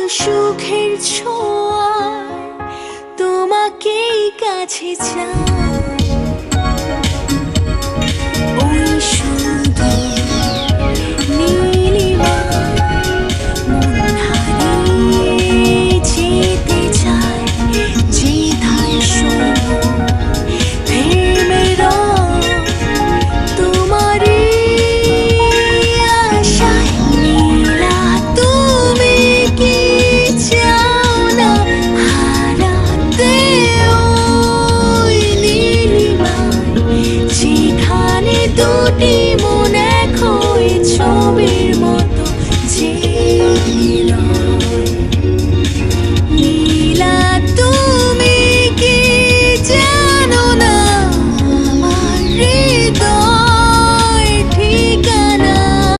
সুখের ছোঁয়ায় তোমাকেই কাছে চাই। ওই সুন্দর নীলিমায় মন হারিয়ে যেতে চায়, যেথায় সময় থেমে রয় তোমারই আশায়। নীলা তুমি কি চাও না হারাতে ওই নীলিমায়, যেখানে দুটি মন এক হয়ে ছবির মতো